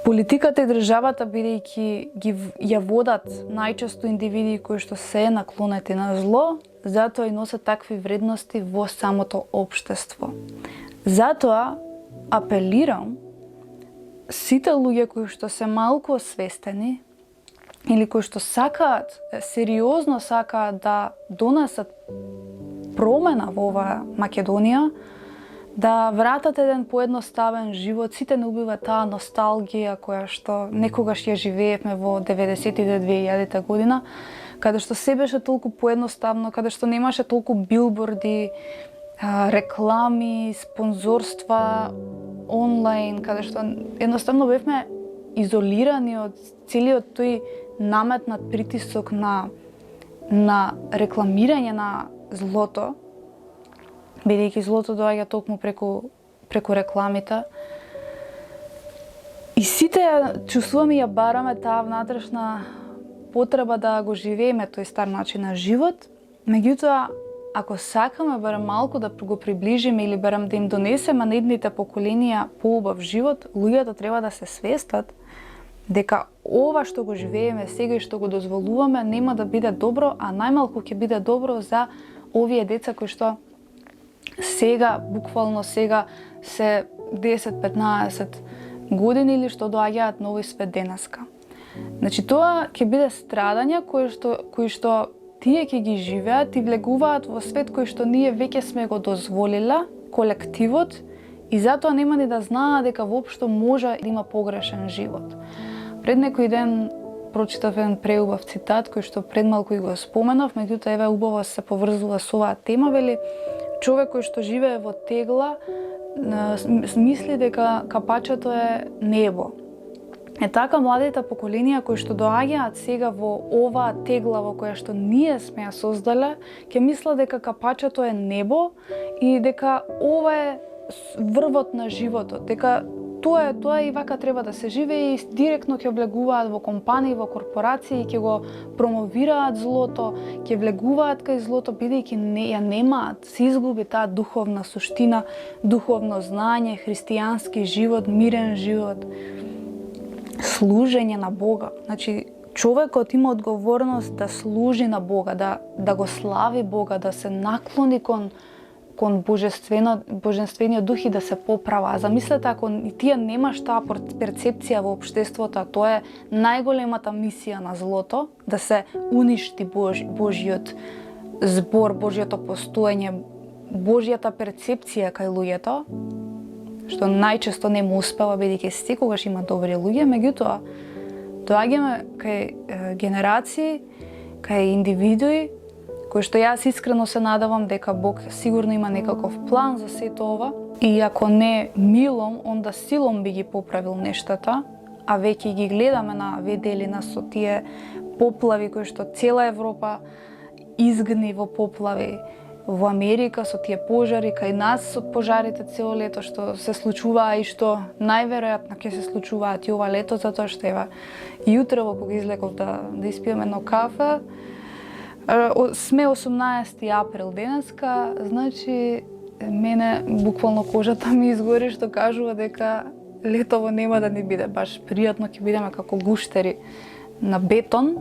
Политиката и државата, бидејќи ја водат најчесто индивиди кои што се наклонети на зло, затоа и носат такви вредности во самото општество. Затоа апелирам сите луѓе кои што се малку освестени или кои што сакаат, сериозно сакаат да донесат промена во оваа Македонија, да вратат еден поедноставен живот, сите не убива таа носталгија која што некогаш ја живеевме во 90-2000 година, каде што се беше толку поедноставно, каде што немаше толку билборди, реклами, спонзорства онлайн, каде што едноставно бевме изолирани од целиот тој наметнат притисок на рекламирање на злото, бидејќи злото доаѓа токму преку рекламите. И сите ја чувствуваме и ја бараме таа внатрешна потреба да го живееме тој стар начин на живот. Меѓутоа, ако сакаме барем малку да го приближиме или барем да им донесеме на идните поколенија поубав живот, луѓето треба да се свестат дека ова што го живееме сега и што го дозволуваме нема да биде добро, а најмалку ќе биде добро за овие деца кои што сега, буквално сега, се 10-15 години или што доаѓаат на овој свет денеска. Значи, тоа ќе биде страдања кои што тие ќе ги живеат и влегуваат во свет кој што ние веќе сме го дозволила, колективот, и затоа нема ни да знаат дека воопшто може да има погрешен живот. Пред некој ден прочитав еден преубав цитат кој што пред малку и го споменав, меѓутоа еве убаво се поврзува со оваа тема, вели: човек кој што живее во тегла мисли дека капачето е небо. Така младите поколенија кои што доаѓаат сега во оваа тегла во која што ние сме ја создале, ќе мислат дека капачето е небо и дека ова е врвот на животот, дека тоа и вака треба да се живее, и директно ќе влегуваат во компании, во корпорации, ќе го промовираат злото, ќе влегуваат кај злото, бидејќи ја немаат, се изгуби таа духовна суштина, духовно знање, христијански живот, мирен живот, служење на Бога. Значи, човекот има одговорност да служи на Бога, да го слави Бога, да се наклони кон божествениот дух и да се поправа. Замислете, ако тие немаш таа перцепција во општеството, тоа е најголемата мисија на злото, да се уништи Божјиот збор, Божјото постоење, Божјата перцепција кај луѓето, што најчесто не му успева, бидејќи секогаш има добри луѓе, меѓутоа доаѓаме кај генерации, кај индивидуи кои што јас искрено се надевам дека Бог сигурно има некаков план за сето ова, и ако не милом, онда силом би ги поправил нештата, а веќе ги гледаме на виделина со тие поплави кои што цела Европа изгни во поплави, во Америка со тие пожари, кај нас со пожарите цело лето што се случуваа и што најверојатно ќе се случуваат и ова лето, затоа што ева јутрево кога излегов да испијам едно кафе, сме 18 април денеска, значи мене буквално кожата ми изгори, што кажува дека летово нема да ни биде баш пријатно, ќе бидеме како гуштери на бетон.